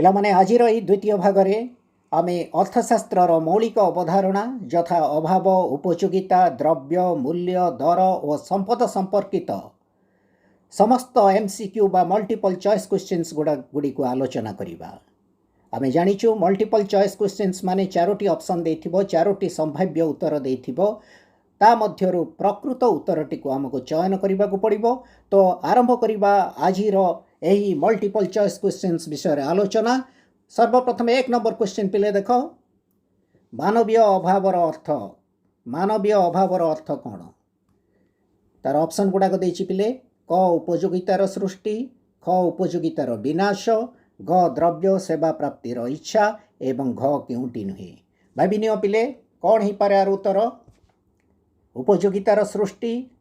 पिलामाने आजिर एही द्वितीय भागरे आमे अर्थशास्त्रर मौलिक अवधारणा यथा अभाव उपयोगिता द्रव्य मूल्य दर और संपद संपर्कित समस्त एमसीक्यू बा मल्टीपल चॉइस क्वेश्चंस गुड़ी को आलोचना करिबा। आमे जानिछु मल्टीपल चॉइस क्वेश्चंस माने चारोटी ऑप्शन देथिबो, चारोटी संभाव्य उत्तर देथिबो, ता मध्यरु प्रकृत उत्तरटी को हमको चयन करने को पड़िबो। तो आरंभ करिबा आजिर एही मल्टीपल चॉइस क्वेश्चंस विषय आलोचना। सर्वप्रथम एक नंबर क्वेश्चन पिले देख, मानवीय अभावर अर्थ। मानवीय अभावर अर्थ कौन? तार ऑप्शन गुड़ाक देछि पिले, क उपयोगितार सृष्टि, ख उपयोगितार विनाश, ग द्रव्य सेवा प्राप्तिर इच्छा एवं घ केउटी नुहे। भाविनियो पिले कौन ही पारे आर उत्तर? उपयोगितार सृष्टि,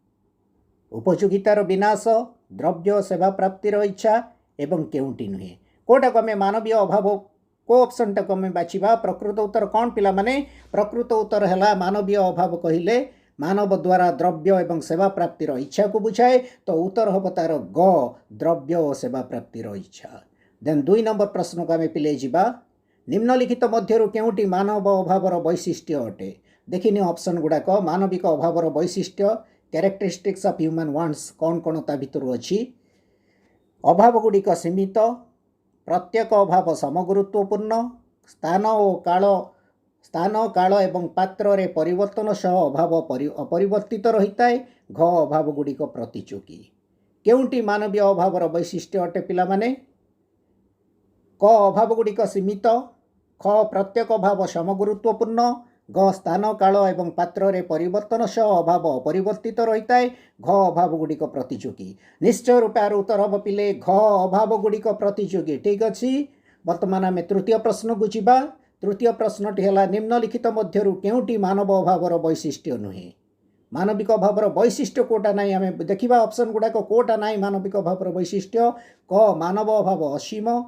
उपयोगितार विनाश, द्रव्य सेवा प्राप्तिर इच्छा एवं केउटी नुहे। कोटा को आम मानवीय अभाव को ऑप्शन टाक आम बाछिबा। प्रकृत उत्तर कौन पिला माने? प्रकृत उत्तर है मानवीय अभाव कहिले मानव द्वारा द्रव्य एवं सेवा प्राप्तिर इच्छा को बुझाए। तो उत्तर हम तार ग द्रव्य और सेवा प्राप्तिर इच्छा। देन 2 नंबर प्रश्न को आम पिले जिबा, निम्नलिखित मध्यरु केउटी मानव अभावर वैशिष्ट्य अटे? देखिनि ऑप्शन गुड़ाक मानविक अभावर वैशिष्ट्य कैरेक्टरिस्टिक्स ऑफ ह्यूमन वांट्स कौन कौन ता भितर अच्छी? अभाव गुड़िक सीमित, प्रत्येक अभाव समगुरुत्वपूर्ण, स्थान काल एवं पात्र रे परिवर्तन सह अभाव अपरिवर्तित रही है। घ अभाव गुड़िक प्रतिचोकी। केउटी मानवीय अभावर वैशिष्ट्य अटे पिला माने? क अभाव गुड़िक सीमित, ख प्रत्येक अभाव समगुरुत्वपूर्ण, ग स्थान काल एवं पात्र रे परिवर्तन सह अभाव अपरिवर्तित रही है। घ अभाव गुड़िक प्रतिचोकी। निश्चय रूपे आर उत्तर हम पिले घ अभाव गुड़िक प्रतिचोकी। ठीक अच्छी। वर्तमान आम तृतीय प्रश्न को जीवा। तृतीय प्रश्नटी है, निम्नलिखित मध्यरु केउटी मानव अभावर वैशिष्ट्य नुहे? मानविक अभावर वैशिष्ट्य कोटा नाई आम देखा ऑप्शन गुड़ाक कोटा नाई मानविक अभावर वैशिष्ट्य। क मानव अभाव असीम,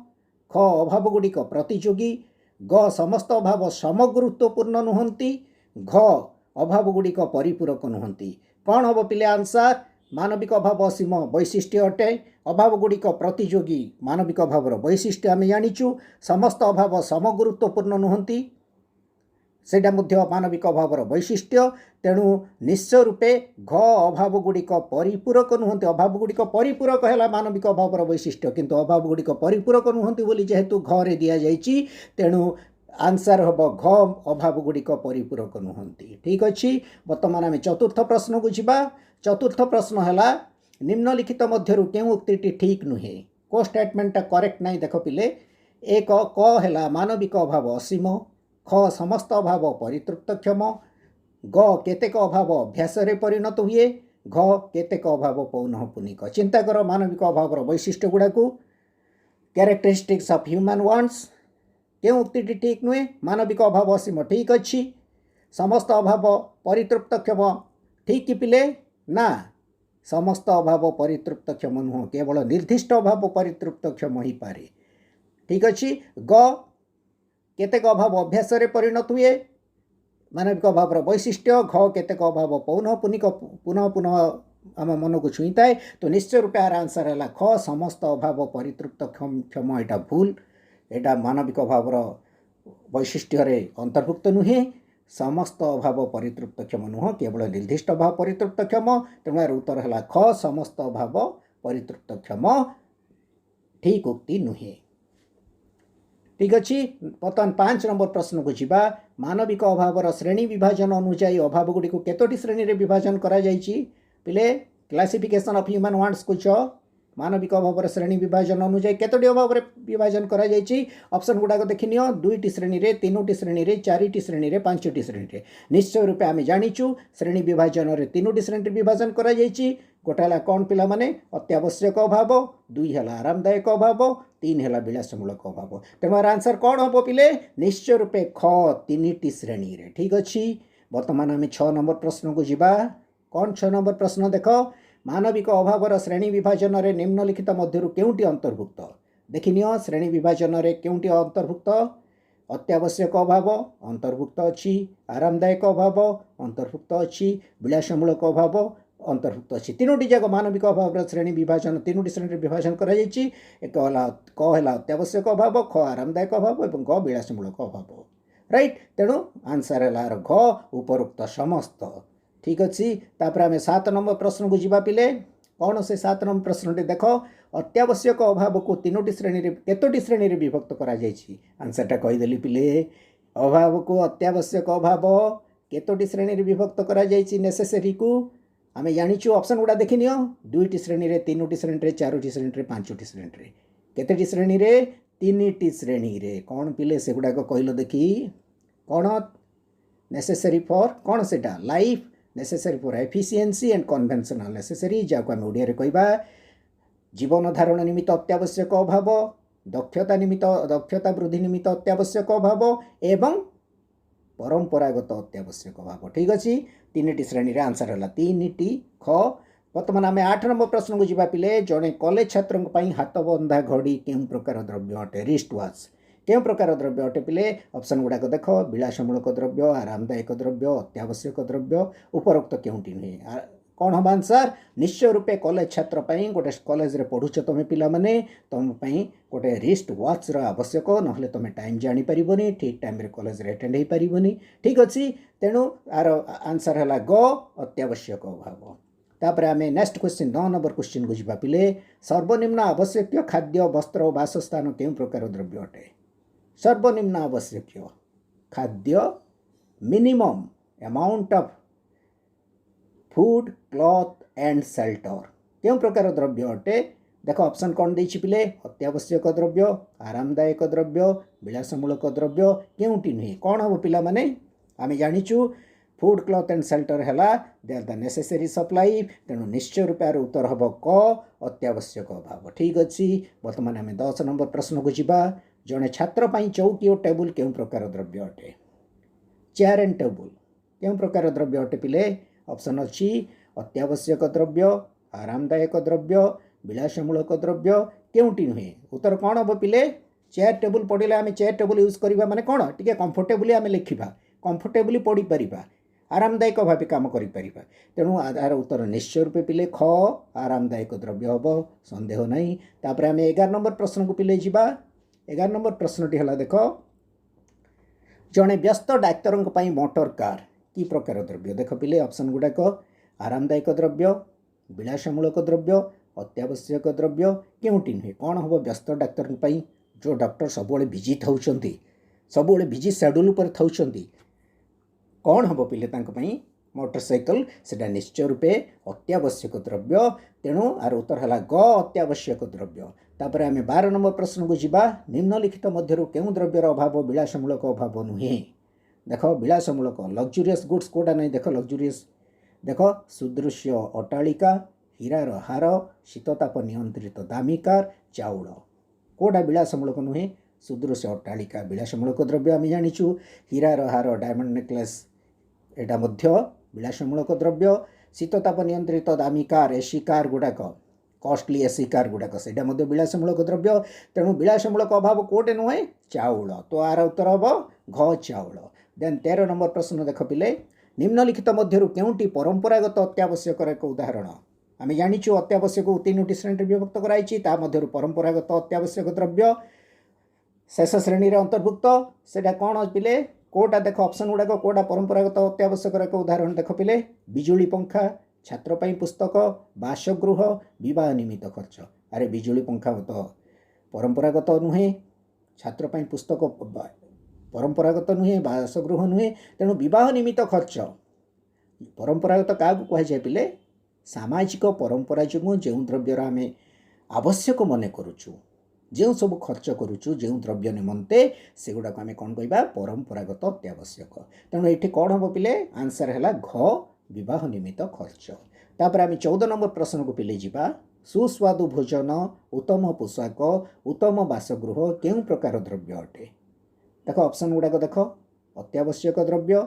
ख अभाव गुड़िक प्रतियोगी, ग समस्त अभाव समगुरुत्वपूर्ण नुहंती, घ अभाव गुड़िक परिपूरक नुहंती। कौन हम पिले आंसर? मानविक अभाव असीम वैशिष्ट्य अटे, अभाव गुड़िक प्रतियोगी मानविक अभावर वैशिष्ट्य आम जानिचु, समस्त अभाव समगुरुत्वपूर्ण नुहंती सेटा मध्य मानविक अभावर वैशिष्ट्य। तेणु निश्चय रूपे घ अभाव गुड़िक परिपूरक नुहंती। अभाव गुड़िक परिपूरक है मानविक अभावर वैशिष्ट्य, किंतु अभाव गुड़िक परिपूरक नुहंती बोली जेहेतु घरे दिया जाइछि, तेणु आंसर हम घ अभाव गुड़िक परिपूरक नुहंती। ठीक अच्छी। वर्तमान आम चतुर्थ प्रश्न को जीवा। चतुर्थ प्रश्न है, निम्नलिखित मध्यरु केउ उक्तिटी ठीक नुहे? को स्टेटमेंटा करेक्ट नहीं? देख पिले, एक क है मानविक अभाव असीम, ख समस्त अभाव परितृप्तक्षम, ग केतेक अभाव अभ्यास रे परिणत हुए, घ केतेक अभाव पौनः पुनिक। चिंता कर मानविक अभावर वैशिष्ट्य गुड़ाकू। कैरेक्टरिस्टिक्स ऑफ ह्यूमन वांट्स केउ उक्तिटी ठीक नुहे? मानविक अभाव असीम ठीक अच्छी, समस्त अभाव परितृप्तक्षम ठीक कि पिले? ना, समस्त अभाव परितृप्तक्षम नुह, केवल निर्दिष्ट अभाव परितृप्तक्षम ही पारे। ठीक अच्छी। ग केतेक अभाव अभ्यास रे परिणत हुए, मानविक अभावर वैशिष्ट्य। घ केतेक अभाव पौनः पुनिक, पुनः पुनः आम मन को छुईता है। तो निश्चय रूपे आर आंसर है ख समस्त अभाव परितृप्त क्षम। यहाँ भूल, यहाँ मानविक अभावर वैशिष्ट्य रे अंतर्भुक्त नुहे। समस्त अभाव परितृप्तक्षम नुह, केवल निर्दिष्ट अभाव परितृप्तक्षम। तेणु यार उत्तर है ख समस्त अभाव परितृप्तक्षम ठीक उक्ति नुहे। ठीक अच्छी। बर्तमान 5 नंबर प्रश्न को जीवा। मानविक अभावर श्रेणी विभाजन अनुसार अभाव गुड़ी को केतोटी श्रेणी रे विभाजन करा जाइछि? पिले क्लासिफिकेशन ऑफ ह्यूमन वांट्स को मानविक अभावर श्रेणी विभाजन अनुसार केतोटी अभाव रे विभाजन करा जाइछि? ऑप्शन गुड़ाक देखिनियो, 2टी श्रेणी रे, 3टी श्रेणी रे, 4टी श्रेणी रे, 5टी श्रेणी रे। निश्चय रूपे आम जानिचु श्रेणी विभाजन रे 3टी श्रेणी विभाजन करा जाइछि। गोटे है कौन पिला माने? अत्यावश्यक अभाव, 2 है आरामदायक अभाव, 3 है विलासमूलक अभाव। तेणु आंसर कौन हम पिले? निश्चय रूपे ख 3टी श्रेणी रे। ठीक अच्छी। वर्तमान आम 6 नंबर प्रश्न को जीवा। कौन 6 नंबर प्रश्न देख, मानविक अभावर श्रेणी विभाजन रे निम्नलिखित मध्यरु केउटी अंतर्भुक्त? देखिनियो श्रेणी विभाजन रे केउटी अंतर्भुक्त? अत्यावश्यक अभाव अंतर्भुक्त अच्छी, आरामदायक अभाव अंतर्भुक्त अच्छी, विलासमूलक अभाव अंतर्भुक्त अच्छी तीनोटी जाक मानविक अभाव श्रेणी विभाजन तीनोटी श्रेणी विभाजन कर एक है क है अत्यावश्यक अभाव ख आरामदायक अभाव और ग विलासमूलक अभाव राइट तेणु आंसर है घ उपरोक्त समस्त ठीक अच्छे तापर आम 7 नंबर प्रश्न को जीवा पिले कौन से 7 नंबर प्रश्न देख अत्यावश्यक अभाव को तीनोटी श्रेणी केतोटी श्रेणी विभक्त कर आंसरटा कहीदेली पिले अभाव को अत्यावश्यक अभाव केतोटी श्रेणी विभक्त कर नेसेसरी को आम जाचु ऑप्शन गुड़ा देखी नियो 2टी श्रेणी रे 3टी श्रेणी रे 4टी श्रेणी रे 5टी श्रेणी रे केतेटी श्रेणी रे 3टी श्रेणी रे कौन पिले से गुड़ाक कहल देखी कौन नेसेसरी फॉर कौन सेटा life necessary for efficiency and conventional necessary जहाँ आम ओडिया रे कहबा जीवन धारण निमित्त अत्यावश्यक अभाव दक्षता वृद्धि निमित्त अत्यावश्यक अभाव एवं परंपरागत अत्यावश्यक अभाव ठीक अच्छे 3टी श्रेणी रे आंसर है 3टी ख बर्तमान आम 8 नंबर प्रश्न को जीवा पिले जड़े कॉलेज छात्र हाथ बंधा घड़ी केउं प्रकार द्रव्य अटे रिस्ट वाच केउं प्रकार द्रव्य अटे पिले ऑप्शन गुड़ाक देख विलासमूलक द्रव्य आरामदायक द्रव्य अत्यावश्यक द्रव्य उपरोक्त केउंटी नुहे कौन हम आंसर निश्चय रूपे कॉलेज छात्र गोटे कॉलेज रे पढ़ुच तुम पिला माने तुम गोटे रिस्ट वाच आवश्यक ना तुम टाइम जानी पारिबनी ठीक टाइम रे कॉलेज रे अटेंड हो पारिबनी ठीक अच्छे तेणु आर आंसर है ग अत्यावश्यक अभाव तापर आम नेक्स्ट क्वेश्चन 9 नंबर क्वेश्चन को जीवा पिले सर्वनिम्न आवश्यक खाद्य वस्त्र और बासस्थान केउं प्रकार द्रव्य अटे सर्वनिम्न आवश्यक खाद्य minimum amount of food cloth and shelter केउं प्रकार द्रव्य अटे देख ऑप्शन कौन देछि पिले अत्यावश्यक द्रव्य आरामदायक द्रव्य विलासमूलक द्रव्य केउंटी नुहे कौन हम पिला माने आम जानिचु फूड क्लॉथ एंड शेल्टर है they are the necessary supply तेणु निश्चय रूप उत्तर हम क अत्यावश्यक अभाव ठीक अच्छे बर्तमान आम 10 नंबर प्रश्न को जीवा जड़े छात्र चौकी और टेबुल केउं प्रकार द्रव्य अटे चेयर एंड टेबुल केउं प्रकार द्रव्य अटे पिले ऑप्शन अच्छी अत्यावश्यक द्रव्य आरामदायक द्रव्य विलासमूलक द्रव्य केउंटी नुहे उत्तर कौन हम पिले चेयर टेबुल पढ़ले आम चेयर टेबुल यूज करवा माने कौन टिके कंफर्टेबली आम लिखा कंफर्टेबली पढ़ी पारिबा आरामदायक भाव कम कर तेणु यार उत्तर निश्चय रूपे पिले ख आरामदायक द्रव्य हम संदेह नहीं तापर आम 11 नंबर प्रश्न को पिले जीवा 11 नंबर प्रश्नटी है देख जड़े व्यस्त डाक्तर मोटर कार की प्रकार द्रव्य देख पिले ऑप्शन गुड़ाक आरामदायक द्रव्य विलासमूलक द्रव्य अत्यावश्यक द्रव्य केउंटी नुहे कौन हम व्यस्त डाक्तर जो डॉक्टर सब बिजी थाउछंती सब बिजी शेड्यूल पर थाउछंती कौन हम पिले मोटरसाइकल से निश्चय रूपे अत्यावश्यक द्रव्य तेणु आर उत्तर है ग अत्यावश्यक द्रव्य तापर आम 12 नंबर प्रश्न को जीवा निम्नलिखित मध्यरु केउं द्रव्यर अभाव विलासमूलक अभाव नुहे देख विलासमूलक लग्जुरीयस गुड्स कोटा नहीं देख लग्जुरीयस देख सुदृश्य अट्टालिका हीरार हार शीतताप नियंत्रित दामी कार चाउल कोटा विलासमूलक नुहे सुदृश्य अट्टालिका विलासमूलक द्रव्य आम जानिचु हीरार हार डायमंड नेकलेस एटा मध्य विलासमूलक द्रव्य शीतताप नियंत्रित दामी कार एसी कार गुड़ाक कॉस्टली एसी कार गुड़ाक से विलासमूलक द्रव्य तेणु विलासमूलक अभाव कोटे नुहे चाउल तो आर उत्तर हम घ चाउल देन 13 नंबर प्रश्न देख पिले निम्नलिखित मध्यरु केउंटी परंपरागत अत्यावश्यक एक उदाहरण आम जानिचु अत्यावश्यक 3टी श्रेणी विभक्त कराई ता मध्यरु परंपरागत अत्यावश्यक द्रव्य शेष श्रेणी अंतर्भुक्त सेटा कौन पिले कोटा देख ऑप्शन गुड़ाक कोटा परंपरागत अत्यावश्यक एक उदाहरण देख पिले बिजुली पंखा छात्र पुस्तक बासगृह विवाह निमित्त खर्च अरे बिजुली पंखा तो परंपरागत नुहे छात्र पुस्तक परंपरागत नुहे बासगृह नुहे तेणु विवाह निमित्त खर्च परंपरागत क्या कहुए पिले सामाजिक परंपरा जो जो द्रव्यर आम आवश्यक मन करुचु जो सब खर्च करुचु जो द्रव्य निमंते से गुड़ाक आम कौन कह परंपरागत अत्यावश्यक तेणु ये कौन हम पिले आंसर है घ विवाह निमित्त खर्च तापर आम 14 नंबर प्रश्न को पिले जीवा सुस्वादु भोजन उत्तम पोशाक उत्तम बासगृह केउं प्रकार द्रव्य अटे देख ऑप्शन गुड़ाक देख अत्यावश्यक द्रव्य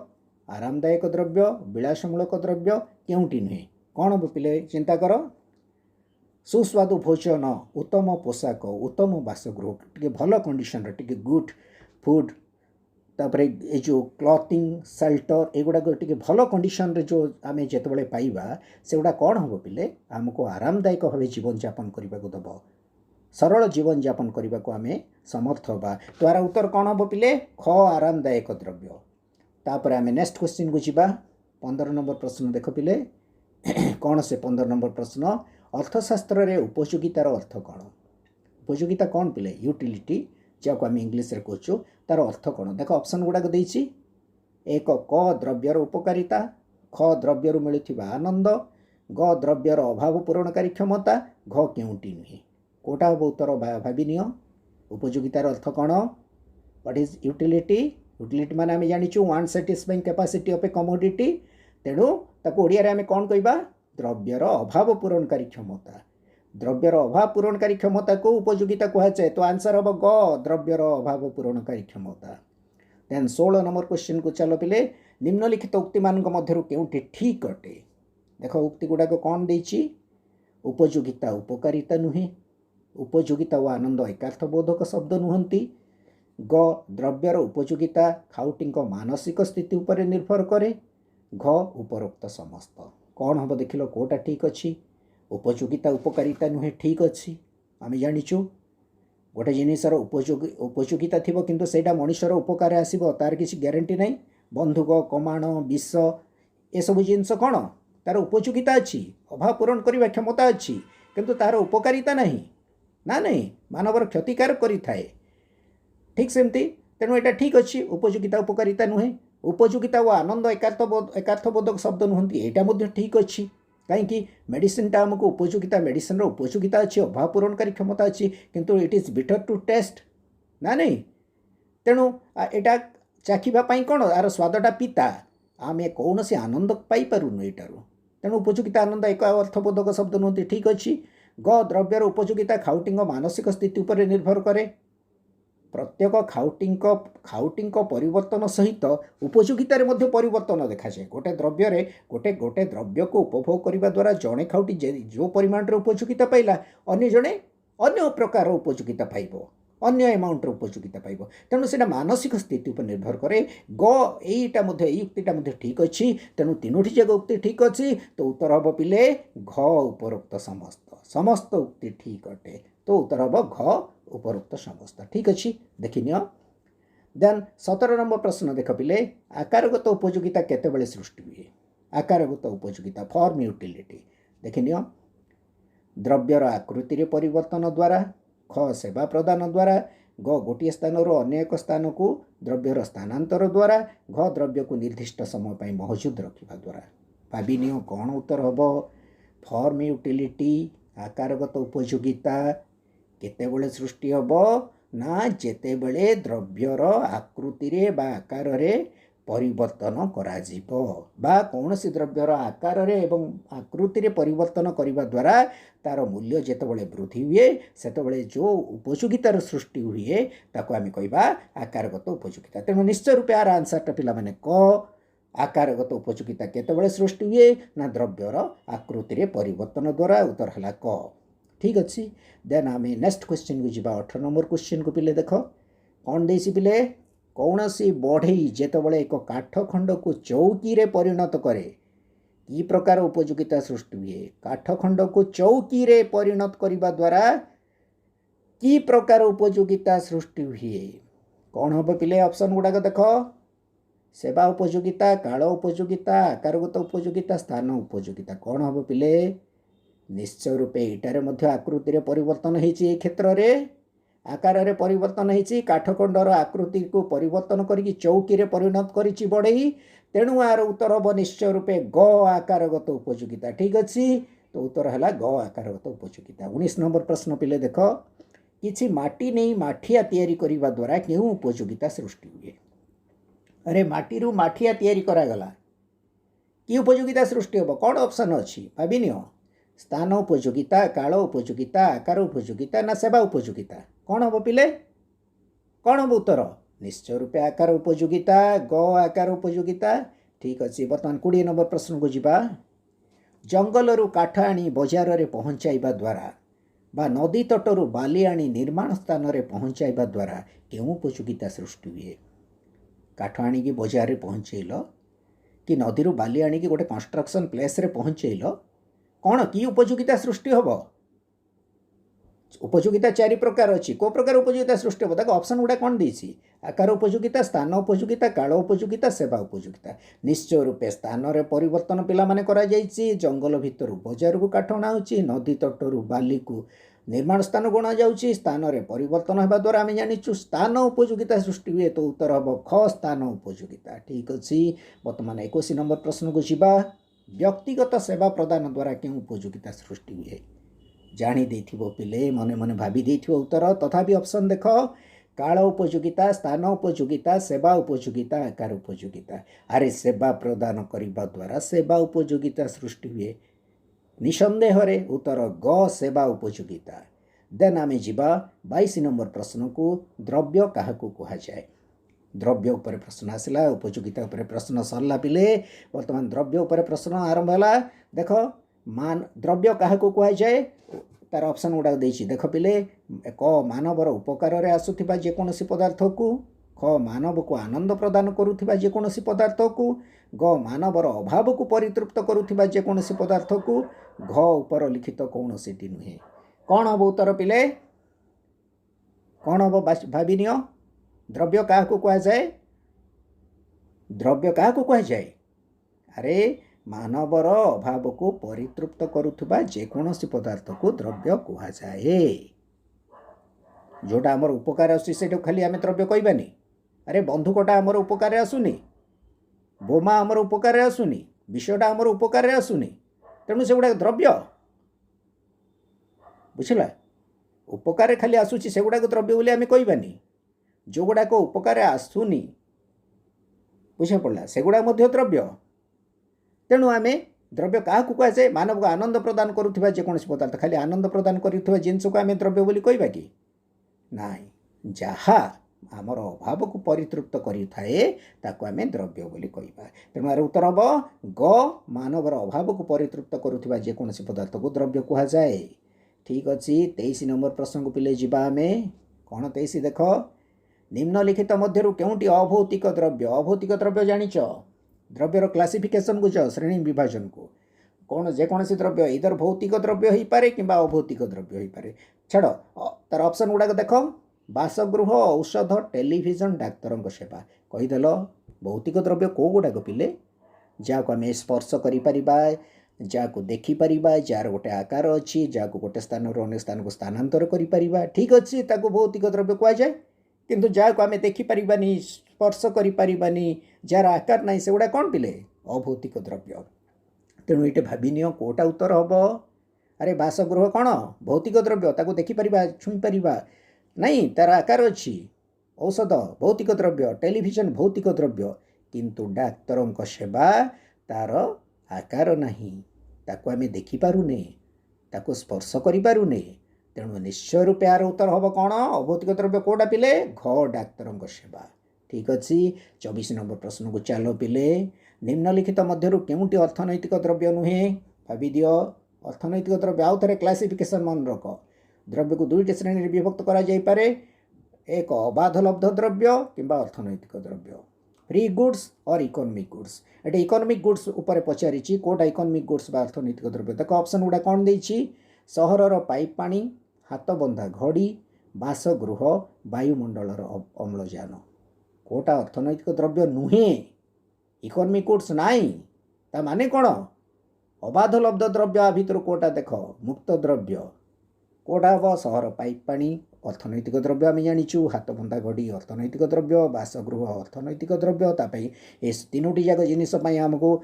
आरामदायक द्रव्य विलासमूलक द्रव्य केउंटी नुहे कौन हम पिले चिंता कर सुस्वादु भोजन उत्तम पोशाक उत्तम बासगृह टे भल कंडीशन टे गुड फूड तापर ये जो क्लथिंग सेल्टर एगुड़ाक टे भल कंडीशन रे जो आम जिते पाइबा से गुड़ा कौन हम पिले आमको आरामदायक भाव जीवन यापन करने को दब सरल जीवन यापन करने को आम समर्थ हाँ तो यार उत्तर कौन हम पिले ख आरामदायक द्रव्य। तापर आम नेक्स्ट क्वेश्चन को जीवा 15 नंबर प्रश्न देख पिले कौन से 15 नंबर प्रश्न अर्थशास्त्र रे उपयोगितार अर्थ कौन उपयोगिता कौन पिले यूटिलिटी जहाँ आम इंग्लीश रे कहूँ तार अर्थ कौन देख ऑप्शन गुड़ाक देछि एक क द्रव्यर उपकारिता ख द्रव्यर मिलुथिबा आनंद ग द्रव्यर अभाव पूरणकारी क्षमता घ केउंटी नुहे कोटा हम उत्तर भावी नियो उपयोगितार अर्थ कौन व्हाट इज यूटिलिटी यूटिलिटी माने आम जानिछु want satisfying capacity of a commodity तेणु ताको ओडिया रे आम कौन कहबा द्रव्यर अभाव पूरणकारी क्षमता द्रव्यर अभाव पूरणकारी क्षमता को उपयोगिता कहुए तो आंसर हम ग द्रव्यर अभाव पूरणकारी क्षमता। देन 16 नंबर क्वेश्चन को चलो पिले निम्नलिखित उक्ति मान मध्य केउंटी ठीक अटे देख उक्ति गुड़ाक कौन देछि उपयोगिता उपकारिता नुहे उपयोगिता व आनंद एकार्थबोधक शब्द नुहंती ग द्रव्यर उपयोगिता खाउटी मानसिक स्थिति उपर निर्भर करे घ उपरोक्त समस्त कौन हम देख लो कोटा ठीक अच्छी उपयोगिता उपकारिता नुहे ठीक अच्छी आम जाचु गोटे जिनसर उपयोगिता थी किंतु सेटा मनुष्यर उपकार आसो तार किसी ग्यारंटी नहीं बंधुक कमाण विष ये सब जिनस कौन तार उपयोगिता अच्छी अभाव पूरण करने क्षमता अच्छी किंतु तार उपकारिता नहीं ना नहीं मानवर क्षतिकारक करें ठीक सेमती तेणु यहाँ ठीक अच्छी उपयोगिता उपकारिता नुहे उपयोगिता व आनंद एकार्थबोधक शब्द नुहंती यहाँ ठीक अच्छी कहीं मेडिसिनटा आमको उपयोगिता मेडिसिन उपयोगिता अच्छी अभाव पूरणकारी क्षमता अच्छी किंतु it is better to taste ना नहीं तेणु यहाँ चाखिबाई कौन यार स्वादटा पिता आम कौन से आनंद पाइपारूनु यू तेणु उपयोगिता आनंद एक अर्थबोधक शब्द नुहंती ठीक अच्छी ग द्रव्यर उपयोगिता खाउटी मानसिक स्थिति उपर निर्भर करे प्रत्येक खाउटी परिवर्तन सहित उपयोगितार मध्य परिवर्तन देखा जाए गोटे द्रव्य गोटे द्रव्य को उपभोग करने द्वारा जड़े खाउटी जो परिमाण उपयोगिता पाइला अन्य जड़े अन्य प्रकार उपयोगिता पाइब अन्य एमाउंट उपयोगिता पाइब तेणु से मानसिक स्थिति पर निर्भर करे ग यही उक्तिटा ठीक अच्छी तेणु तीनोटी जगह उक्ति ठीक अच्छी तो उत्तर हम पिले घ उपरोक्त समस्त समस्त उक्ति ठीक अटे तो उत्तर हम घ उपरोक्त समस्त ठीक अच्छी देखिनियो। देन 17 नंबर प्रश्न देख पिले आकारगत उपयोगिता केतेबेले सृष्टि हुए आकारगत उपयोगिता फॉर्म यूटिलिटी देखिनियो द्रव्यर आकृति रे परिवर्तन द्वारा ख सेवा प्रदान द्वारा ग गोटे स्थान अन्य एक स्थान को द्रव्यर स्थानांतर द्वारा घ द्रव्य को निर्दिष्ट समय पर मौजूद रखा द्वारा भाविनियो कौन उत्तर हम फॉर्म यूटिलिटी आकारगत उपयोगिता केतेबेले सृष्टि हम ना जेतेबेले द्रव्यर आकृति रे बा आकार रे परिवर्तन करा जीवो बा कौन सी द्रव्यर आकार रे एवं आकृति रे परिवर्तन करने द्वारा तार मूल्य जेतेबेले वृद्धि हुए सेतेबेले जो उपयोगितार सृष्टि हुए ताको आम कहबा आकारगत उपयोगिता तेणु निश्चय रूपे आर आंसरटा पिला माने क आकारगत उपयोगिता केतेबेले सृष्टि हुए ना द्रव्यर आकृति रे परिवर्तन द्वारा उत्तर हला क ठीक अच्छी। देन आम नेक्स्ट क्वेश्चन को जीवा 18 नंबर क्वेश्चन को पिले देख कौन देसी पिले कौन सी बढ़ई जेतबले एक काठ खंड को चौकी रे परिणत करे कि प्रकार उपयोगिता सृष्टि हुए काठ खंड को चौकी रे परिणत करने द्वारा कि प्रकार उपयोगिता सृष्टि हुए कौन हम पिले ऑप्शन गुड़ाक देख सेवा उपयोगिता काल उपयोगिता आकारगत उपयोगिता स्थान उपयोगिता कौन हम पिले निश्चय रूपे इटारे मध्य आकृति रे परिवर्तन होइछि ए क्षेत्र रे आकार रे परिवर्तन होइछि काठखंडर आकृति को परिवर्तन करिकि चौकी रे परिणत करिछि बढ़ई तेणु आर उत्तर हम निश्चय रूपे ग आकारगत उपयोगिता ठीक अच्छी तो उत्तर है ग आकारगत उपयोगिता। 19 नंबर प्रश्न पिले देख किछि माटी नहीं माठिया तैयारी करने द्वारा क्यों उपयोगिता सृष्टि हुए अरे माटी रु माठिया तैयारी करागला कि उपयोगिता सृष्टि हम कौन ऑप्शन अच्छी भाविनियो स्थान उपयोगिता काल उपयोगिता आकार उपयोगिता ना सेवा उपयोगिता कौन हम पिले कौन हम उत्तर निश्चय रूपे आकार उपयोगिता ग आकार उपयोगिता ठीक अच्छे। बर्तमान 20 नंबर प्रश्न को जीवा जंगल काठ आनी बजार रे पहुँचाइबा द्वारा बा नदी तटरू बाली आनी निर्माण स्थान रे पहुँचाइबा द्वारा क्यों उपयोगिता सृष्टि हुए काठ आनिकी बजार रे पहुँचेल कि नदी बाली आनिकी गोटे कंस्ट्रक्शन प्लेस रे पहुँचेल कौन कि उपयोगिता सृष्टि हम उपयोगिता चारि प्रकार अच्छी को प्रकार उपयोगिता सृष्टि हम ऑप्शन गुड़ा कौन देसी आकार उपयोगिता स्थान उपयोगिता काल उपयोगिता सेवा उपयोगिता निश्चय रूपे स्थान रे परिवर्तन पिला माने करा जायछि जंगल भितर बजार को काठ अणा होछि नदी तटरू बाली को निर्माण स्थान गणा जाउछि स्थान रे परिवर्तन हेबा द्वारा आम जानिछु स्थान उपयोगिता सृष्टि हुए तो उत्तर हम ख स्थान उपयोगिता ठीक अच्छी बर्तमान 21 नंबर प्रश्न को जीवा व्यक्तिगत सेवा प्रदान द्वारा क्यों उपयोगिता सृष्टि हुए जानी देथिबो पिले मने मने भाभी देथिबो उत्तर तथापि ऑप्शन देख काल उपयोगिता स्थान उपयोगिता सेवा उपयोगिता आकार उपयोगिता अरे सेवा प्रदान करने द्वारा सेवा उपयोगिता सृष्टि हुए निसंदेह रे उत्तर ग सेवा उपयोगिता देन आमे जीवा 22 नंबर प्रश्न को द्रव्य क्या कह जाए द्रव्य उपर प्रश्न आसला उपयोगिता उपर प्रश्न सरला पिले वर्तमान द्रव्य उपर प्रश्न आरंभ है देख मान द्रव्य क्या कह जाए तार ऑप्शन गुड़ा देख पिले क मानवर उपकार रे आसुथिबा जेकोसी पदार्थ को ख मानव को आनंद प्रदान करुथिबा जेकोसी पदार्थ को ग मानवर अभाव को परितृप्त करुथिबा जेकोसी पदार्थ को घ उपर लिखित कौन सी नुहे कौन हम उत्तर पिले कौन हम भावी नियो द्रव्य क्या कह जाए द्रव्य क्या कह जाए अरे मानवर अभाव को परितृप्त करुथिबा जेकोसी पदार्थ को द्रव्य कह जाए जोटा आमर उपकार आसुची खाली आम द्रव्य कहबानी अरे बंधुकटा आमर उपकार आसुनी बोमा आमर उपकार आसुनी विषयटा आमर उपकार आसुनी तेणु से गुड़ा द्रव्य बुझला उपकार खाली आसुची से गुड़ाक द्रव्य बोली आम कहबानी जो गुड़ाक उपकार आसुनी बुझा पड़ा से गुड़ा द्रव्य तेणु आम द्रव्य क्या कह जाए मानव को आनंद प्रदान करुवा जेकोसी पदार्थ खाली आनंद प्रदान करुवा जिनस को आम द्रव्य बोली कहबा कि नाई जहा आमर अभाव को परितृप्त करें ताको आम द्रव्य बोली कहबा तेणु यार उत्तर हम ग मानवर अभाव को परितृप्त करुवा जेकोसी पदार्थ को द्रव्य कह जाए ठीक अच्छे 23 नंबर प्रश्न को पिले जीवा आम कौन 23 देख निम्नलिखित मध्य केउटी अभौतिक द्रव्य जानिच द्रव्यर क्लासिफिकेशन को जाओ श्रेणी विभाजन को कौन जेकोसी द्रव्य इधर भौतिक द्रव्य हो पारे कि अभौतिक द्रव्य हो पारे छाड़ तार ऑप्शन गुड़ाक देख बासगृह औषध टेलीविजन डाक्तर सेवा कहीदेल भौतिक द्रव्य कौ गुड़ाक पिले जहाँ आम स्पर्श कर जहाँ देखिपर जार गोटे आकार अच्छी जहाँ गोटे स्थान अन्य स्थान को स्थानांतर कर ठीक अच्छे भौतिक द्रव्य कह जाए किंतु जहाँ आम देखिपारानी स्पर्श करें जार आकार ना से गुड़ा कौन पिले अभौतिक द्रव्य तेणु ये भावी नियो कोटा उत्तर हम अरे बासगृह कौन भौतिक द्रव्य ताको देखिपर छुईपर नहीं तार आकार अच्छी औषध भौतिक द्रव्य टेलीविजन भौतिक द्रव्य किंतु डाक्तर सेवा तार आकार नहीं ताको आम देखिपारुने ताको स्पर्श करें तेणु निश्चय रूपे यार उत्तर हम कौन अभौतिक द्रव्य कोटा पिले घ डाक्तर सेवा ठीक अच्छे 24 नंबर प्रश्न को चलो पिले निम्नलिखित मध्य केउटी अर्थनैतिक द्रव्य नुहे भावी दियो अर्थनैतिक द्रव्य आउ थे क्लासिफिकेशन मन रख द्रव्य को दुईट श्रेणी में विभक्त करा एक अबाध लब्ध द्रव्य किंबा अर्थनैतिक द्रव्य फ्री गुड्स और इकोनॉमिक गुड्स ये इकोनॉमिक गुड्स उपर पचारि कोटा इकोनॉमिक गुड्स बा अर्थनैतिक द्रव्य देख ऑप्शन गुड़ा कौन देछि सहरर पाइप पानी हाथ बंधा घड़ी बासगृह वायुमंडलर अम्लजान कोटा अर्थनैतिक द्रव्य नुहे इकोनॉमिक गुड्स नाई ता माने कौन अबाध लब्ध द्रव्य आ भितर कोटा देख मुक्त द्रव्य कोटा हम सहर पाइप पानी अर्थनैतिक द्रव्य आम जाचु हाथ बंधा घड़ी अर्थनैतिक द्रव्य बासगृह अर्थनैतिक द्रव्य तापाई ये तीनोटी जाक जिनपाई आमको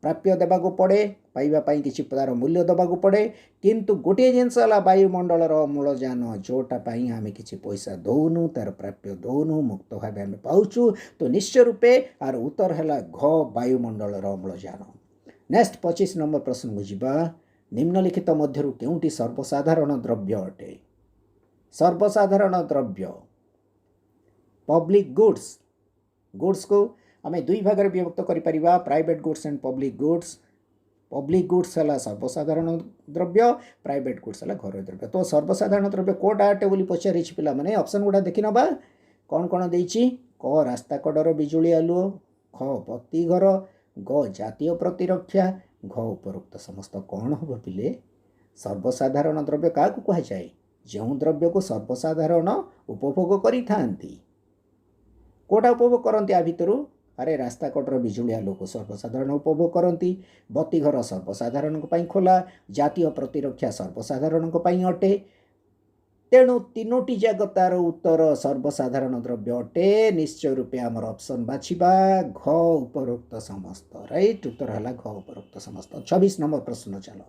प्राप्य देवाक पड़े पाइबापी किसी तार मूल्य देवाक पड़े किंतु गोटे जिनस वायुमंडलर अम्लजान जोटापाई आम कि पैसा दौनु तार प्राप्य दौनु मुक्त भाव आम पाचु तो निश्चय रूपे आर उत्तर है घ वायुमंडलर अम्लजान नेक्स्ट 25 नंबर प्रश्न को जीवा निम्नलिखित मध्य केउटी सर्वसाधारण द्रव्य अटे सर्वसाधारण द्रव्य पब्लिक गुड्स को आम दुई भाग में विभक्त कर private goods and public goods है सर्वसाधारण द्रव्य प्राइवेट गुड्स है घर द्रव्य तो सर्वसाधारण द्रव्य कोटा अटे बोली पचारि पिला माने ऑप्शन गुड़ा देखि नबा कौन कौन देछि क रास्ता कड़र बिजुली आलुओ, ख बत्ती घर, ग जातीय प्रतिरक्षा, घ उपरोक्त समस्त कौन हम पिले सर्वसाधारण द्रव्य क्या कहुए जो द्रव्य को सर्वसाधारण उपभोग करि कोटा उपभोग करती आ भितर अरे रास्ता कटर बिजुलिया लोक सर्वसाधारण उपभोग करती बत्ती घर सर्वसाधारण खोला जातीय प्रतिरक्षा सर्वसाधारण अटे तेणु तीनोटी जाक तार उत्तर सर्वसाधारण द्रव्य अटे निश्चय रूपे आमर ऑप्शन बाछिबा घ उपरोक्त समस्त राइट उत्तर है घ उपरोक्त समस्त 26 नंबर प्रश्न चलो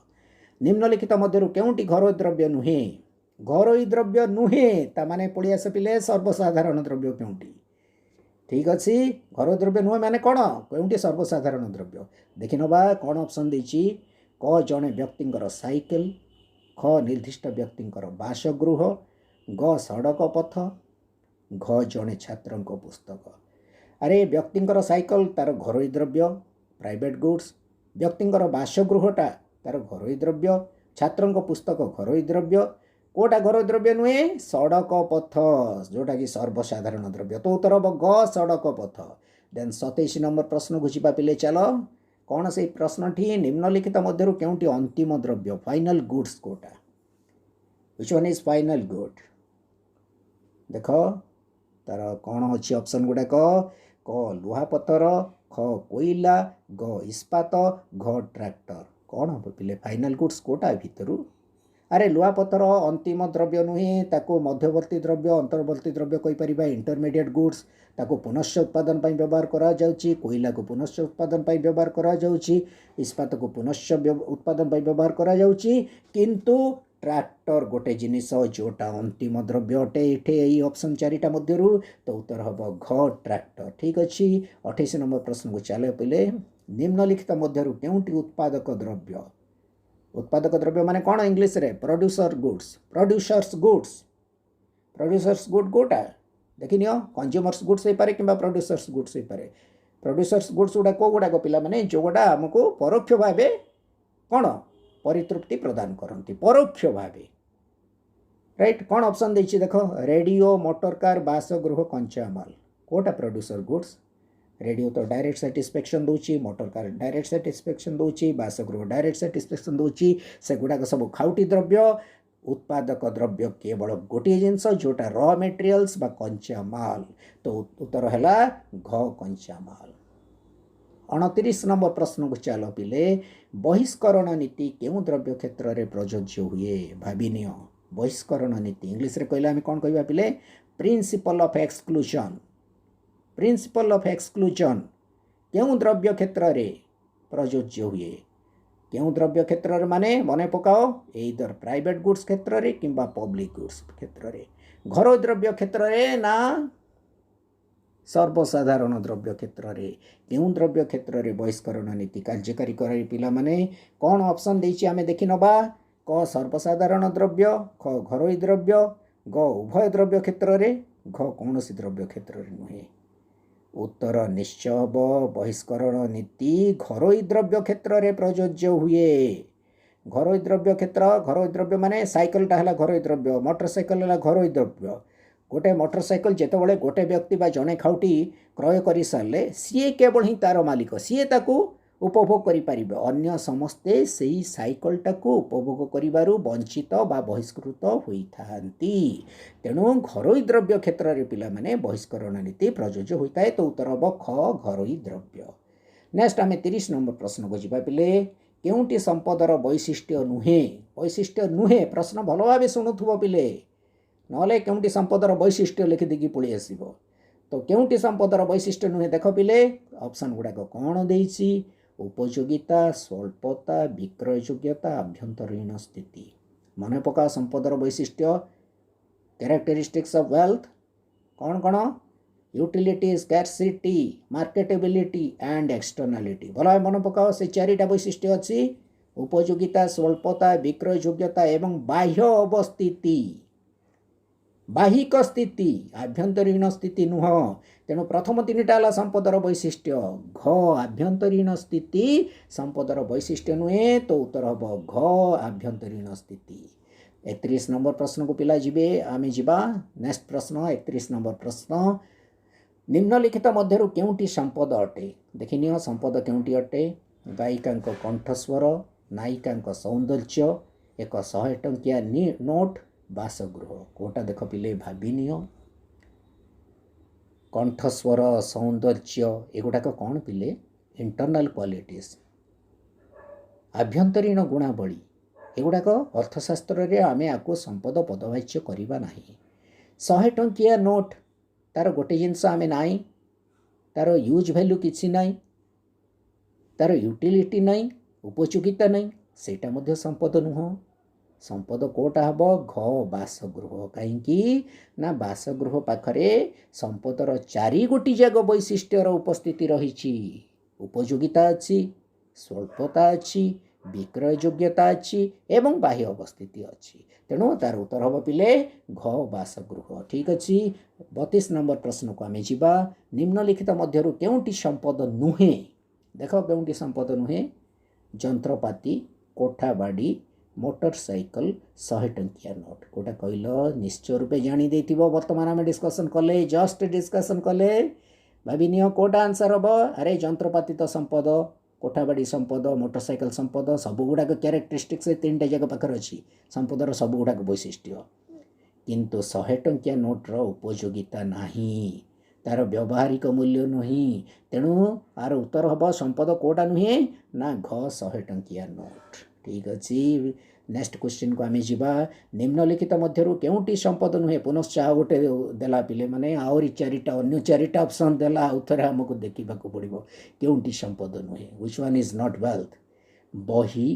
निम्नलिखित मध्य केउंटी घरोई द्रव्य नुहे घरोई द्रव्य नुहे ताने पड़ी आस पिले सर्वसाधारण द्रव्य केउंटी ठीक अच्छे घर द्रव्य नुहे माने कौन केउंटी सर्वसाधारण द्रव्य देखि नबा कौन ऑप्शन देछि क जने व्यक्तिंकर साइकेल ख निर्दिष्ट व्यक्तिंकर बासगृह ग सड़क पथ घ जने छात्रंक पुस्तक अरे व्यक्तिंकर साइकेल तार घरोई द्रव्य प्राइवेट गुड्स व्यक्तिंकर बासगृहटा तार घरोई द्रव्य छात्रंक पुस्तक घरोई द्रव्य कोटा घरोई द्रव्य नुहे सड़क पथ जोटा कि सर्वसाधारण द्रव्य तो उत्तर हम ग सड़क पथ देन 27 नंबर प्रश्न को जीवा पिले चल कौन से प्रश्न टी निम्नलिखित मध्य केउंटी अंतिम द्रव्य फाइनल गुड्स कोटा which one is final good देख तार कौन अच्छी ऑप्शन गुड़ाक क लुहा पत्थर ख कोईला ग इस्पात घ ट्रैक्टर कौन हम पिले फाइनल गुड्स कोटा भितर अरे लुहा पत्थर अंतिम द्रव्य नुहे ताको मध्यवर्ती द्रव्य अंतर्वर्ती द्रव्य कहीपर इंटरमीडिएट गुड्स ताको पुनश्च उत्पादन व्यवहार करा जाउची कोईला को पुनश्च उत्पादन व्यवहार करा जाउची इस्पात को पुनश्च उत्पादन व्यवहार करा जाउची किंतु ट्रैक्टर गोटे जिनिस जोटा अंतिम द्रव्य अटे ये यही ऑप्शन चारिटा मध्यरु तो उत्तर हम घ ट्रैक्टर ठीक अच्छी 28 नंबर प्रश्न को चले पहले निम्नलिखित मध्यरु केउंटी उत्पादक द्रव्य उत्पादक द्रव्य माने कौन इंग्लिश रे प्रोड्यूसर्स गुड कोटा देखिन कंज्यूमर्स गुड्स हो पारे कि प्रोड्यूसर्स गुड्स हो पारे प्रोड्यूसर्स गुड्स गुड़ा कौ गुड़ाक पे जो गुड़ा आमको परोक्ष भाव कौन परितृप्ति प्रदान करती परोक्ष भाव राइट कौन ऑप्शन देछि देख रेडियो मोटर कार बासगृह कंचामाल कोटा प्रोड्यूसर गुड्स रेडियो तो डायरेक्ट साटिस्फैक्शन दूची मोटर कार डायरेक्ट साटिस्फैक्शन दूची बासगृह डायरेक्ट साटिस्फैक्शन दूची से गुड़ाक सब खाउटी द्रव्य उत्पादक द्रव्य केवल गोटे जिनस जोटा रॉ मटेरियल्स बा कंचा माल तो उत्तर है घ कंचा माल 29 नंबर प्रश्न को चल पिले बहिष्करण नीति केउ द्रव्य क्षेत्र में प्रযোज्य हुए भाविनिय बहिष्करण नीति इंग्लिश रे कहले आम कौन कह पिले प्रिंसिपल ऑफ एक्सक्लूजन केउ द्रव्य क्षेत्र में प्रযোज्य हुए केउ द्रव्य क्षेत्र माने मन पकाओ एइदर प्राइवेट गुड्स क्षेत्र में किंबा पब्लिक गुड्स क्षेत्र में घर द्रव्य क्षेत्र में ना सर्वसाधारण द्रव्य क्षेत्र में केउ द्रव्य क्षेत्र में बहिष्करण नीति कार्यकारी कर पिला माने कौन ऑप्शन देछि आमे देखि नबा क सर्वसाधारण द्रव्य ख घरोई द्रव्य ग उभय द्रव्य क्षेत्र में घ कौनसी द्रव्य क्षेत्र में नुहे उत्तर निश्चय हम बहिष्करण नीति घरोई द्रव्य क्षेत्र में प्रযোज्य हुए घरोई द्रव्य क्षेत्र घरोई द्रव्य माने साइकेलटा है घरोई द्रव्य मोटरसाइकेल है घरोई द्रव्य गोटे मोटरसाइकेल जितेबाला गोटे व्यक्ति बा जड़े खाउटी क्रय कर सारे सी केवल ही तार मालिक सी ताकू उपभोग करें अन्य समस्ते से साइकेलटा को उपभोग करू वंचित बा बहिष्कृत होता तेणु घरोई द्रव्य क्षेत्र में पिला माने बहिष्करण नीति प्रযোज्य होता है तो उत्तर हम ख घरोई द्रव्य नेक्स्ट आम 30 नंबर प्रश्न को जीवा पिले केउंटी संपदर वैशिष्ट्य नुहे प्रश्न भल भाव शुणुव पिले नले केउंटी संपदर वैशिष्ट्य लिखिदेकी पलि आसो तो केउंटी संपदर वैशिष्ट्य नुहे देख पिले ऑप्शन गुड़ाक कौन देछि उपयोगिता स्वल्पता विक्रय योग्यता आभ्यंतरीण स्थिति मन पका संपदर वैशिष्ट्य कैरेक्टरिस्टिक्स ऑफ वेल्थ कौन कौन यूटिलिटी स्कैर्सिटी मार्केटेबिलिटी एंड एक्सटर्नालिटी भला मन पकाओ से चारिटा वैशिष्ट्य अच्छी उपयोगिता स्वल्पता विक्रय योग्यता एवं बाह्य अवस्थिति बाहिक स्थिति आभ्यंतरीण स्थिति नुह तेणु प्रथम 3टा है संपदर वैशिष्ट्य घ आभ्यंतरीण स्थिति संपदर वैशिष्ट्य नुहे तो उत्तर हम घ आभ्यंतरीण स्थिति 31 नंबर प्रश्न को पिला जीवे आम जीवा नेक्स्ट प्रश्न 31 नंबर प्रश्न निम्नलिखित मध्यरु केउंटी संपद अटे देखिनियो संपद केउंटी अटे गायिकांक कंठस्वर नायिकांक सौंदर्य एक 100 टंकिया नोट बासगृह कोटा देख पिले भाविनियो कंठस्वर सौंदर्य एगुड़ाक कौन पिले इंटरनल क्वालिटीज आभ्यंतरीण गुणावली एगुड़ाक अर्थशास्त्र रे आमे आको संपद पदवाच्य करिबा नाही 100 टंकिया नोट तार गोटे जिनस आमे नाई तार यूज वैल्यू किसी नाई तार यूटिलिटी नाई उपयोगिता नाई सेटा मध्य संपद नुह संपद कोटा हम घ बासगृह कहीं ना बासगृह पाखरे संपदर 4 गोटी जाग वैशिष्ट्यर उपस्थिति रही उपयोगिता अच्छी स्वल्पता अच्छी विक्रय योग्यता अच्छी एवं बाह्य अवस्थिति अच्छी तेणु तार उत्तर हम पिले घ बासगृह ठीक अच्छी 32 नंबर प्रश्न को आमे जीवा निम्नलिखित मध्यरु केउंटी संपद नुहे देख केउंटी संपद नुहे जंत्रपाती कोठा बाड़ी मोटरसाइकल 100 टंकिया नोट कोटा कहल निश्चय रूपे जानी देथिबो वर्तमान आमे डिस्कशन कले जस्ट डिस्कशन कले भाविनियो कोटा आंसर हम अरे जंत्रपाती तो संपद कोठाबाड़ी संपद मोटरसाइकल संपद सब गुड़ाक क्यारेक्टरिस्टिक्स 3टा जगह पाखर अच्छी संपदर सब गुड़ाक वैशिष्ट्य किंतु 100 टंकिया नोट्र उपयोगिता नाही तार व्यवहारिक मूल्य नुही तेणु आर उत्तर हम संपद कोटा नुहे ना घ 100 टंकिया नोट ठीक अच्छी नेक्स्ट क्वेश्चन को आमे जीवा निम्नलिखित मध्यरु केउंटी संपद नुहे पुनश्च आ गोटे देला पिले माने आउरी 4टा अन्य 4टा ऑप्शन देला उत्तर हमको देखिबा को पड़िबो केउंटी संपद नुहे which one is not wealth बही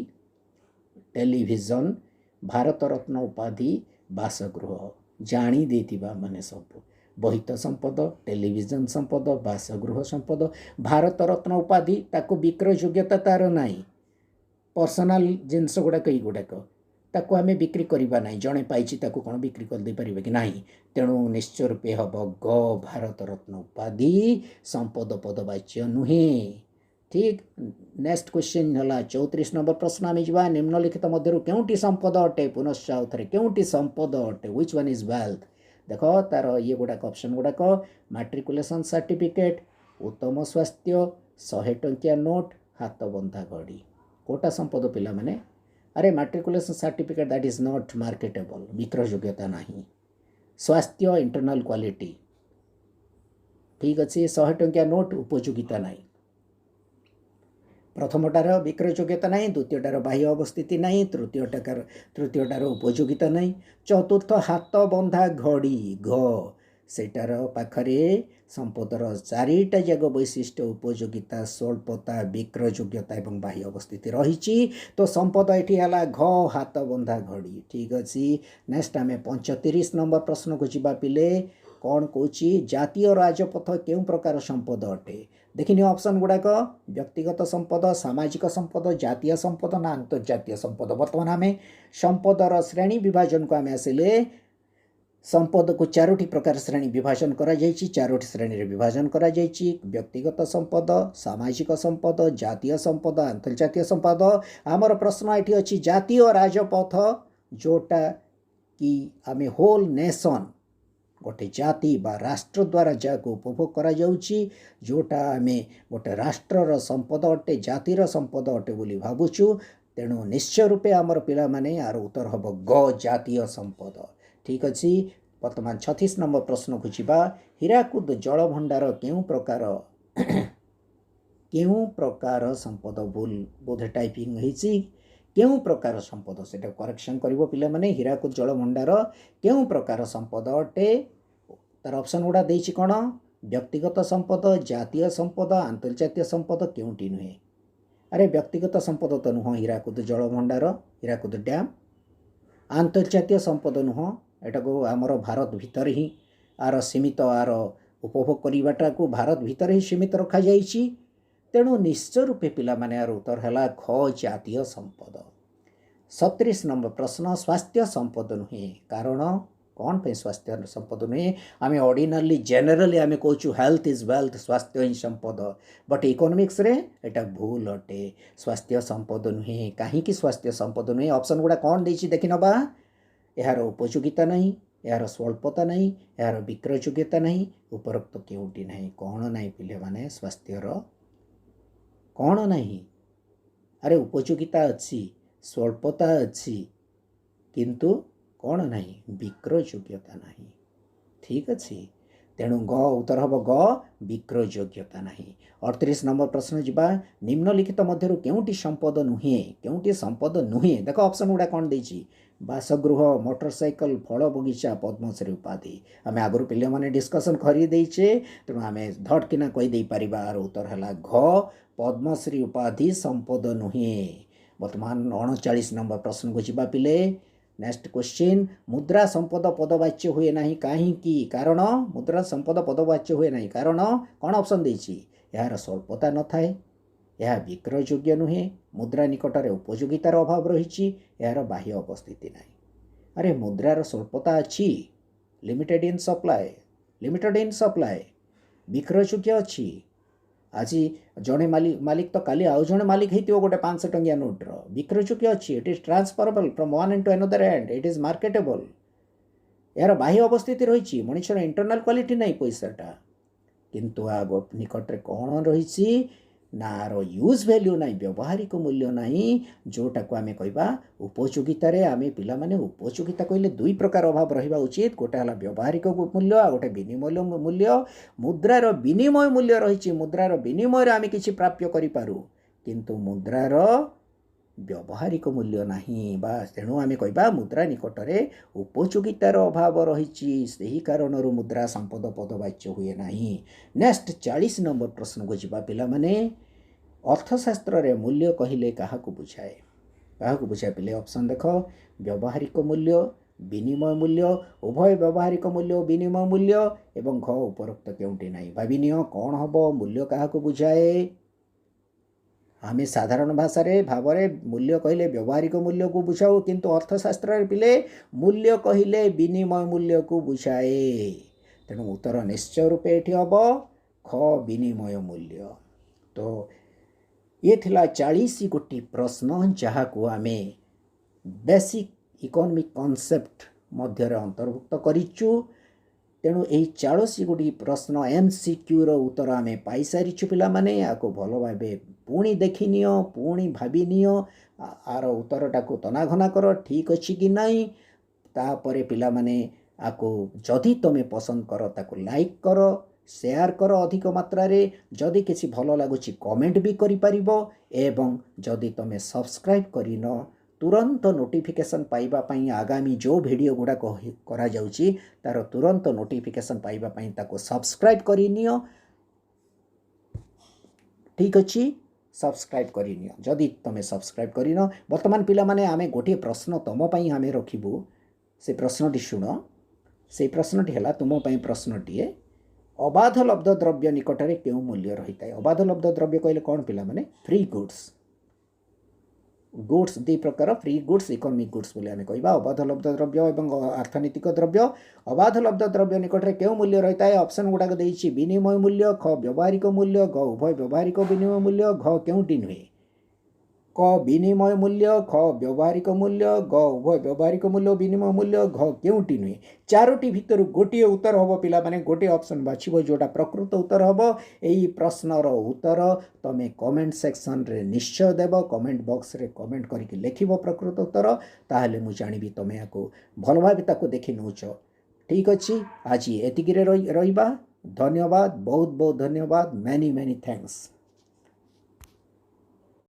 टेलीविजन भारत रत्न उपाधि बासगृह जानी देथिबा माने सब बहित संपद टेलीविजन संपद बासगृह संपद भारत रत्न उपाधि ताको विक्रय योग्यता तार नाही पर्सनाल जिनस गुड़ाक युड़ाक ताको आमे बिक्री करवा ना जड़े पाई ताको कौन बिक्री कर दे पारिबे कि नाही तेणु निश्चय रूपे हम ग भारत रत्न उपाधि संपद पदवाच्य नुहे ठीक नेक्स्ट क्वेश्चन है 34 नंबर प्रश्न आमे जीवा निम्नलिखित मध्यरु केउंटी संपद अटे पुनश्च आउथरे केउंटी संपद अटे व्हिच वन इज वेल्थ देख तार ये गुड़ाक ऑप्शन गुड़ाक मैट्रिकुलेशन सर्टिफिकेट उत्तम स्वास्थ्य 100 टंकिया नोट हाथ बंधा घड़ी कोटा संपद पिला माने अरे matriculation certificate that is not marketable विक्रय योग्यता नहीं स्वास्थ्य इंटरनल क्वालिटी ठीक अच्छे 100 टंकिया नोट उपयोगिता नहीं प्रथमटार विक्रय योग्यता नहीं द्वितीयटार बाह्य अवस्थिति नहीं तृतीयटार उपयोगिता नहीं चतुर्थ हाथ बंधा घड़ी घ सेटार पाखरे संपदर 4टा जग वैशिष्ट्य उपयोगिता स्वल्पता विक्रय योग्यता एवं बाह्य अवस्थिति रही तो संपद ये है घ हाथ बंधा घड़ी ठीक अच्छे नेक्स्ट आम 35 नंबर प्रश्न को जीवा पिले कौन कौची जातीय राजपथ क्यों प्रकार संपद अटे देखिए ऑप्शन गुड़ाक व्यक्तिगत संपद सामाजिक संपद जातीय संपद ना अंतर्जातीय संपद बर्तमान आम संपदर श्रेणी विभाजन को आम आसिले संपद को 4टी प्रकार श्रेणी विभाजन करा जायछि 4टी श्रेणी रे विभाजन करा जायछि व्यक्तिगत संपद सामाजिक संपद जातीय संपद अंतर्जातीय संपद आमर प्रश्न एठी अछि जातीय राजपथ जोटा कि आमे होल नेशन गोटे जाति बा राष्ट्र द्वारा जाको उपभोग करा जाउछि जोटा आमे गोटे राष्ट्रर संपद अटे जातिर संपद अटे बोली भाबुछु तेणु निश्चय रूपे आमर पिला माने यार उत्तर हब ग जातीय संपद ठीक अच्छे वर्तमान 36 नंबर प्रश्न को जीवा हीराकुद जल भंडार क्यों प्रकार संपद भूल बोधे टाइपिंग होइछि क्यों प्रकार संपद से करेक्शन करिवो पिला माने हीराकुद जल भंडार क्यों प्रकार संपद अटे तार ऑप्शन गुड़ा देछि कोन व्यक्तिगत संपद जातीय संपद अंतर्जातीय संपद क्योंटी नुहे अरे व्यक्तिगत संपद तो नुह हीराकुद जल भंडार हीराकुद डैम अंतर्जातीय संपद नुह एटा को आमर भारत भीतर ही आर सीमित आर उपभोग करवाटा को भारत भीतर ही सीमित रखा जाइछि तेणु निश्चय रूपे पिला माने यार उत्तर है ख जातीय संपद 37 नंबर प्रश्न स्वास्थ्य संपद नुहे कारण कौन पे स्वास्थ्य संपद नुहे आम ऑर्डिनरली जेनरली आम कहूँ हेल्थ इज वेल्थ स्वास्थ्य ही संपद बट इकोनॉमिक्स रे एटा भूल अटे स्वास्थ्य संपद नुहे कहीं स्वास्थ्य संपद नुहे ऑप्शन गुड़ा कौन देछि देखि नबा यार उपयोगिता नहीं यार स्वल्पता नहीं, यार विक्रय योग्यता नहीं, उपरोक्त केउटी नहीं। कौन नहीं पिले माने स्वास्थ्यर कौन नहीं? अरे उपयोगिता अच्छी, स्वल्पता अच्छी, किंतु कौन नहीं? विक्रय योग्यता नहीं। ठीक अच्छे। तेणु ग उत्तर हम ग विक्रय योग्यता नहीं। 38 नंबर प्रश्न जा। निम्नलिखित मध्य केउटी संपद नुहे, केउटी संपद नुहे? देख ऑप्शन गुड़ा कौन देछि? बासगृह, मोटरसाइकल, फल बगीचा, पद्मश्री उपाधि। आम आगुरी पे मैंने डिस्कसन करदेचे, तेणु आम धटकिना कहीदे पार। उत्तर है घ पद्मश्री उपाधि संपद नुहे। बर्तमान 39 नंबर प्रश्न को जा पिले। नेक्स्ट क्वेश्चन, मुद्रा संपद पदवाच्य हुए नहीं कहीं? कारण मुद्रा संपद पदवाच्य हुए नहीं कारण कौन ऑप्शन देछि? यार स्वल्पता न थाए, यह विक्रय योग्य नुहे, मुद्रा निकटर उपयोगितार अभाव रही, यार बाह्य अवस्थिति नहीं। अरे मुद्रार स्वल्पता अच्छी, लिमिटेड इन सप्लाय, लिमिटेड इन सप्लाय, विक्रय योग्य अच्छी। आज जड़े मालिक तो काली आउ जड़े मालिक होती गोटे 500 टंकिया नोट्र, विक्रय योग्य अच्छी। It is transferable from one end to another end, it is marketable. यार बाह्य अवस्थिति रही, मनुष्यर इंटरनल क्वालिटी नहीं पैसाटा, किंतु आ निकटरे कौन रही नार यूज वैल्यू ना, व्यवहारिक मूल्य ना, जोटा को आम कह उपयोगितार। आम पिला माने उपयोगिता कहले दुई प्रकार अभाव रहा उचित, गोटे है व्यवहारिक मूल्य आ गोटे विनिमय मूल्य। मुद्रार विनिमय मूल्य रही, मुद्रार विनिमय आम कि प्राप्य करूँ, किंतु मुद्रार व्यवहारिक मूल्य नहीं। बा तेणु आम कह मुद्रा निकटरे उपयोगितार अभाव रही, से कारण मुद्रा संपद पदवाच्य हुए नहीं। नेक्स्ट 40 नंबर प्रश्न को जा पिला माने। अर्थशास्त्र रे मूल्य कहले क्या बुझाए? क्या बुझाए पिले? ऑप्शन देख, व्यवहारिक मूल्य, विनिमय मूल्य, उभय व्यवहारिक मूल्य विनिमय मूल्य, एवं घ उपरोक्त केउटी नहीं। भाविनिय कौन हम मूल्य क्या बुझाए? आम साधारण भाषा रे भाव मूल्य कहले व्यवहारिक मूल्य को बुझाऊ, किंतु अर्थशास्त्र पिले मूल्य कहले विनिमय मूल्य को बुझाए। तेणु उत्तर निश्चय रूपे ये हम ख विनिमय मूल्य। तो ये थिला 40 गोटी प्रश्न जहाँ को आम बेसिक इकोनॉमिक कॉन्सेप्ट मध्य अंतर्भुक्त करिचु। तेणु यही 40 गोटी प्रश्न MCQ रो उत्तर आम पाई सारिचु। पिला माने आपको भल भावे पुणी देखि नियो, पुणी भाबी नियो, आर उत्तरटा को तनाघना कर ठीक अच्छी कि नहीं। तापरे पिला माने आपको जदि तुम पसंद कर ताको लाइक कर, शेयर कर अधिक मात्रा रे। जदि किसी भल लगुच कमेंट भी करि परिबो, एवं जदि तुम सब्सक्राइब करिन तुरंत नोटिफिकेशन पाइबा पई आगामी जो वीडियो गुड़ा करा जाउची तार तुरंत नोटिफिकेशन पाइबा पई ताको सब्सक्राइब करिनियो। ठीक अच्छी, सब्सक्राइब करिनियो जदि तुम सब्सक्राइब करिन। वर्तमान पिला माने आमे गोटे प्रश्न तुम पई आमे रखिबु। से प्रश्नटी शुण, से प्रश्नटी है तुम पई प्रश्नटी, अबाध लब्ध द्रव्य निकटरे क्यों मूल्य रही है? अबाध लब्ध द्रव्य कहले कौन पिला माने? Free goods. गुड्स दुई प्रकार, फ्री गुड्स, इकोनॉमिक गुड्स बोले आम कह। अबाध लब्ध द्रव्य और अर्थनैतिक द्रव्य। अबाध लब्ध द्रव्य निकटरे क्यों मूल्य रही है? ऑप्शन गुड़ाक देछि विनिमय मूल्य, ख व्यवहारिक मूल्य, ग उभय व्यवहारिक विनिमय मूल्य, घ केउटी नुहे? क विनिमय मूल्य, ख व्यवहारिक मूल्य, ग उभय व्यवहारिक मूल्य विनिमय मूल्य, घ केउटी नुहे? चारोटी भितर गोटे उत्तर हम पिला माने गोटे ऑप्शन बाछिबो जोटा प्रकृत उत्तर हम। यही प्रश्नर उत्तर तमे कमेंट सेक्शन रे निश्चय देव, कमेंट बॉक्स रे कमेंट करके लिखिबो प्रकृत उत्तर, ताहले मु जानिबी तमे याको भल भाबे ताको देखि नउछ। ठीक अछि, आज एतिकिरे रहिबा। धन्यवाद, बहुत बहुत धन्यवाद, मैनी मैनी थैंक्स।